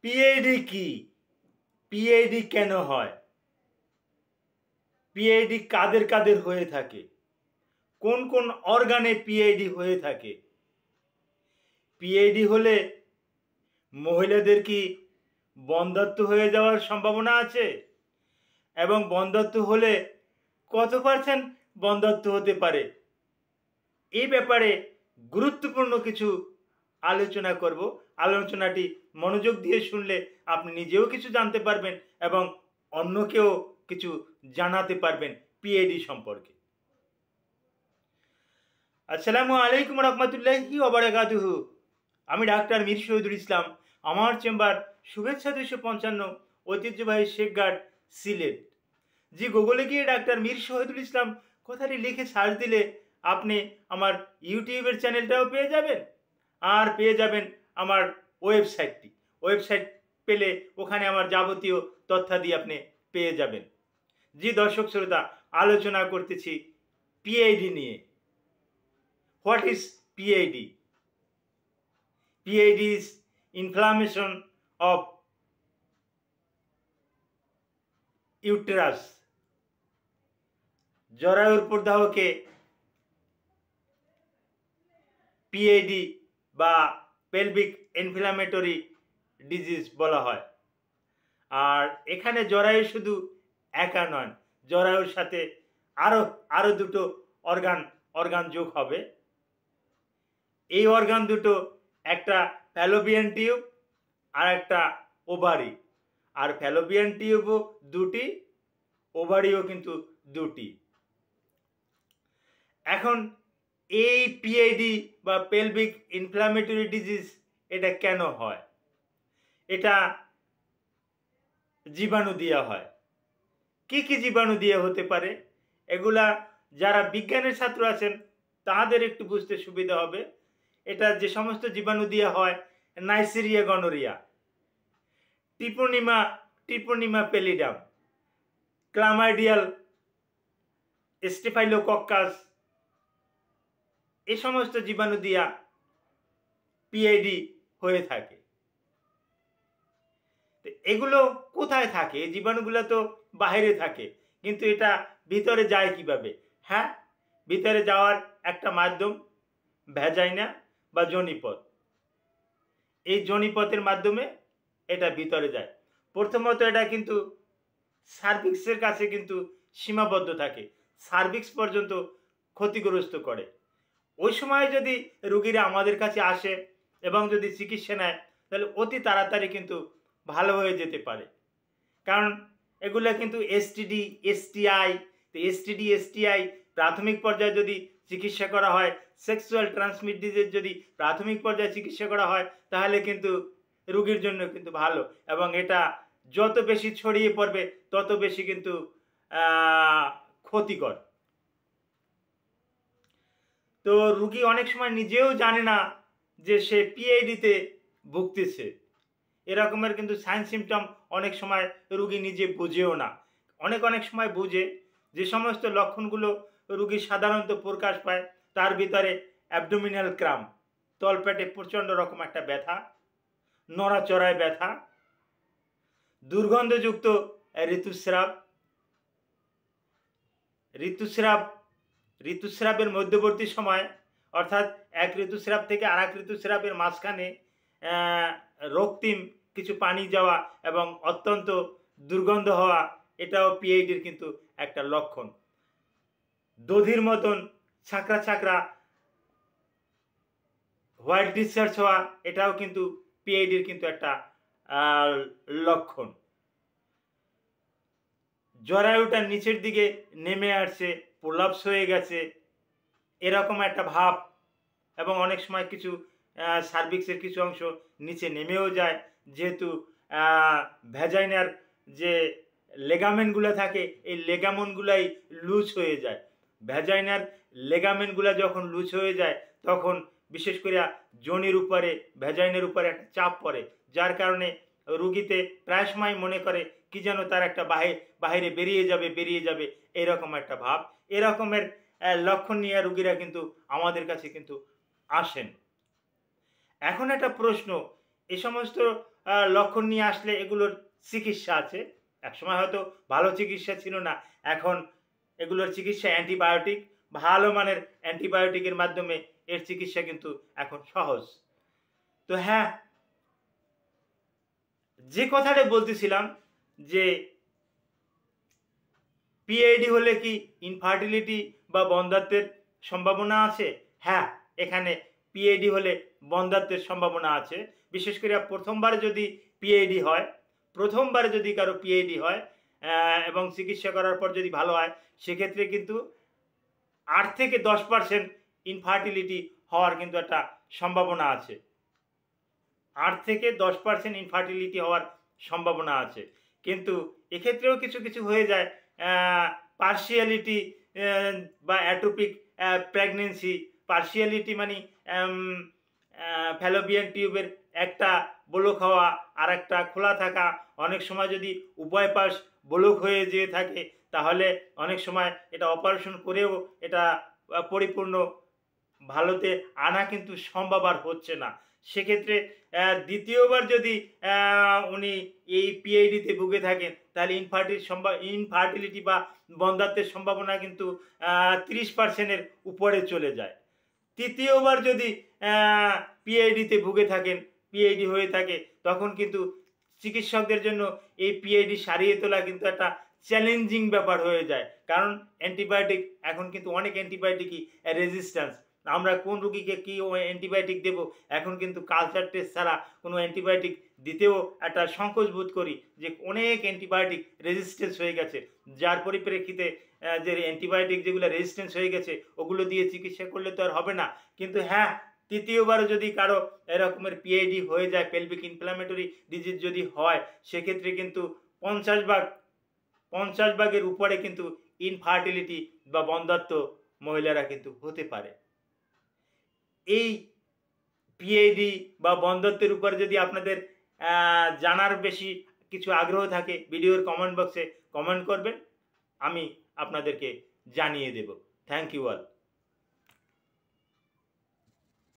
PID কি? PID কেন হয়? পিআইডি কাদের কাদের হয়ে থাকে? কোন কোন অর্গানে পিআইডি হয়ে থাকে? পিআইডি হলে মহিলাদের কি বন্ধ্যাত্ব হয়ে যাওয়ার সম্ভাবনা আছে? এবং বন্ধ্যাত্ব হলে কত পার্সেন্ট বন্ধ্যাত্ব হতে পারে? এই ব্যাপারে গুরুত্বপূর্ণ কিছু আলোচনা করব। আলোচনাটি মনোযোগ দিয়ে শুনলে আপনি নিজেও কিছু জানতে পারবেন এবং অন্যকেও কিছু জানাতে পারবেন পিআইডি সম্পর্কে। আসসালামু আলাইকুম রহমতুল্লাহি ওয়া বারাকাতুহু। আমি ডাক্তার মীর শহীদুল ইসলাম। আমার চেম্বার শুভেচ্ছা 255, ঐতিহ্যবাহী শেখঘাট, সিলেট। জি, গুগলে গিয়ে ডাক্তার মীর শহীদুল ইসলাম কথাটি লিখে সার্চ দিলে আপনি আমার ইউটিউবের চ্যানেলটাও পেয়ে যাবেন, আর পেয়ে যাবেন আমার ওয়েবসাইটটি। ওয়েবসাইট পেলে ওখানে আমার যাবতীয় তথ্যাদি আপনি পেয়ে যাবেন। জি দর্শক শ্রোতা, আলোচনা করতেছি পিআইডি নিয়ে। What is PID? PID is inflammation of uterus. জরায়ুর প্রদাহকে পিআইডি বা পেলভিক ইনফ্লামেটরি ডিজিজ বলা হয়। আর এখানে জরায়ু শুধু একা নয়, জরায়ুর সাথে আরো দুটো অর্গান যোগ হবে। এই অর্গান দুটো, একটা ফ্যালোপিয়ান টিউব আর একটা ওভারি। আর ফ্যালোপিয়ান টিউবও দুটি, ওভারিও কিন্তু দুটি। এখন এই পিআইডি বা পেলভিক ইনফ্লামেটরি ডিজিজ এটা কেন হয়? এটা জীবাণু দিয়ে হয়। কি কি জীবাণু দিয়ে হতে পারে? এগুলা যারা বিজ্ঞানের ছাত্র আছেন তাদের একটু বুঝতে সুবিধা হবে। এটা যে সমস্ত জীবাণু দিয়ে হয়: নাইসেরিয়া গনোরিয়া, টিপোনিমা পেলিডাম, ক্লামাইডিয়াল স্টেফাইলোকক্কাস, এই সমস্ত জীবাণু দিয়া পিআইডি হয়ে থাকে। এগুলো কোথায় থাকে? এই জীবাণুগুলো তো বাইরে থাকে, কিন্তু এটা ভিতরে যায় কিভাবে? হ্যাঁ, ভিতরে যাওয়ার একটা মাধ্যম ভ্যাজাইনা বা যোনিপথ। এই যোনিপথের মাধ্যমে এটা ভিতরে যায়। প্রথমত এটা কিন্তু সার্ভিক্সের কাছে কিন্তু সীমাবদ্ধ থাকে, সার্ভিক্স পর্যন্ত ক্ষতিগ্রস্ত করে। ওই সময় যদি রোগীরা আমাদের কাছে আসে এবং যদি চিকিৎসা নেয়, তাহলে অতি তাড়াতাড়ি কিন্তু ভালো হয়ে যেতে পারে। কারণ এগুলো কিন্তু এসটিডি, এসটিআই প্রাথমিক পর্যায়ে যদি চিকিৎসা করা হয়, সেক্সুয়াল ট্রান্সমিট ডিজিজ যদি প্রাথমিক পর্যায়ে চিকিৎসা করা হয়, তাহলে কিন্তু রোগীর জন্য কিন্তু ভালো। এবং এটা যত বেশি ছড়িয়ে পড়বে তত বেশি কিন্তু ক্ষতিকর। তো রোগী অনেক সময় নিজেও জানে না যে সে পিআইডিতে ভুগতেছে। এরকমের কিন্তু সাইন সিমটম অনেক সময় রোগী নিজে বুঝেও না। অনেক সময় বুঝে। যে সমস্ত লক্ষণগুলো রোগী সাধারণত প্রকাশ পায়, তার ভিতরে অ্যাবডোমিনাল ক্রাম্প, তলপেটে প্রচণ্ড রকম একটা ব্যথা, নড়াচড়ায় ব্যথা, দুর্গন্ধযুক্ত ঋতুস্রাবের মধ্যবর্তী সময়, অর্থাৎ এক ঋতুস্রাব থেকে আর এক ঋতুস্রাবের মাঝখানে রক্তিম কিছু পানি যাওয়া এবং অত্যন্ত দুর্গন্ধ হওয়া, এটাও পিআইডির কিন্তু একটা লক্ষণ। দধির মতন ছাঁকড়া হোয়াইট ডিসচার্জ হওয়া, এটাও কিন্তু পিআইডির কিন্তু একটা লক্ষণ। জরায়ুটা নিচের দিকে নেমে আসছে, প্রলাপস হয়ে গেছে, এরকম একটা ভাব। এবং অনেক সময় কিছু সার্ভিক্সের কিছু অংশ নিচে নেমেও যায়, যেহেতু ভ্যাজাইনার যে লেগামেন্টগুলো থাকে, এই লেগামেন্টগুলাই লুজ হয়ে যায়। ভ্যাজাইনার লেগামেন্টগুলো যখন লুজ হয়ে যায়, তখন বিশেষ করে যোনির উপরে, ভ্যাজাইনের উপরে একটা চাপ পড়ে, যার কারণে রুগীতে প্রায় সময় মনে করে কি যেন তার একটা বাহিরে বেরিয়ে যাবে এরকম একটা ভাব। এরকমের লক্ষণ নিয়ে রুগীরা কিন্তু আমাদের কাছে কিন্তু আসেন। এখন একটা প্রশ্ন, এই সমস্ত লক্ষণ নিয়ে আসলে এগুলোর চিকিৎসা আছে। একসময় হয়তো ভালো চিকিৎসা ছিল না। এখন এগুলোর চিকিৎসা অ্যান্টিবায়োটিক, ভালো মানের অ্যান্টিবায়োটিকের মাধ্যমে এর চিকিৎসা কিন্তু এখন সহজ। তো হ্যাঁ, যে কথাটা বলতেছিলাম যে পিআইডি হলে কি ইনফার্টিলিটি বা বন্ধ্যাত্বের সম্ভাবনা আছে? হ্যাঁ, এখানে পিআইডি হলে বন্ধ্যাত্বের সম্ভাবনা আছে। বিশেষ করে প্রথমবার যদি পিআইডি হয়, প্রথমবার যদি কারো পিআইডি হয় এবং চিকিৎসা করার পর যদি ভালো হয়, সেক্ষেত্রে কিন্তু ৮ থেকে ১০% ইনফার্টিলিটি হওয়ার কিন্তু একটা সম্ভাবনা আছে। ৮ থেকে 10% ইনফার্টিলিটি হওয়ার সম্ভাবনা আছে। কিন্তু এক্ষেত্রেও কিছু হয়ে যায় পার্শিয়ালিটি বা অ্যাটোপিক প্রেগন্যান্সি। পার্শিয়ালিটি মানে ফ্যালোপিয়ান টিউবের একটা ব্লক হওয়া আরেকটা খোলা থাকা। অনেক সময় যদি উভয় পাশ ব্লক হয়ে যেয়ে থাকে তাহলে অনেক সময় এটা অপারেশন করেও এটা পরিপূর্ণ ভালোতে আনা কিন্তু সম্ভব আর হচ্ছে না। সেক্ষেত্রে দ্বিতীয়বার যদি উনি এই পিআইডিতে ভুগে থাকেন তাহলে ইনফার্টিলিটি বা বন্ধ্যাত্বের সম্ভাবনা কিন্তু ৩০% উপরে চলে যায়। তৃতীয়বার যদি পিআইডিতে ভুগে থাকেন, পিআইডি হয়ে থাকে, তখন কিন্তু চিকিৎসকদের জন্য এই পিআইডি সারিয়ে তোলা কিন্তু একটা চ্যালেঞ্জিং ব্যাপার হয়ে যায়। কারণ অ্যান্টিবায়োটিক এখন কিন্তু অনেক অ্যান্টিবায়োটিকই রেজিস্ট্যান্স। আমরা কোন রোগীকে কী অ্যান্টিবায়োটিক দেব, এখন কিন্তু কালচার টেস্ট ছাড়া কোনো অ্যান্টিবায়োটিক দিতেও একটা সংকোচ বোধ করি যে অনেক অ্যান্টিবায়োটিক রেজিস্ট্যান্স হয়ে গেছে। যার পরিপ্রেক্ষিতে যে অ্যান্টিবায়োটিক যেগুলো রেজিস্ট্যান্স হয়ে গেছে ওগুলো দিয়ে চিকিৎসা করলে তো আর হবে না। কিন্তু হ্যাঁ, তৃতীয়বারও যদি কারো এরকমের পিআইডি হয়ে যায়, পেলভিক ইনফ্ল্যামেটরি ডিজিজ যদি হয়, সেক্ষেত্রে কিন্তু ৫০ ভাগের উপরে কিন্তু ইনফার্টিলিটি বা বন্ধ্যাত্ব মহিলারা কিন্তু হতে পারে। এই পিআইডি বা বন্ধ্যাত্বের উপর যদি আপনাদের জানার বেশি কিছু আগ্রহ থাকে, ভিডিওর কমেন্ট বক্সে কমেন্ট করবেন, আমি আপনাদেরকে জানিয়ে দেব। Thank you all.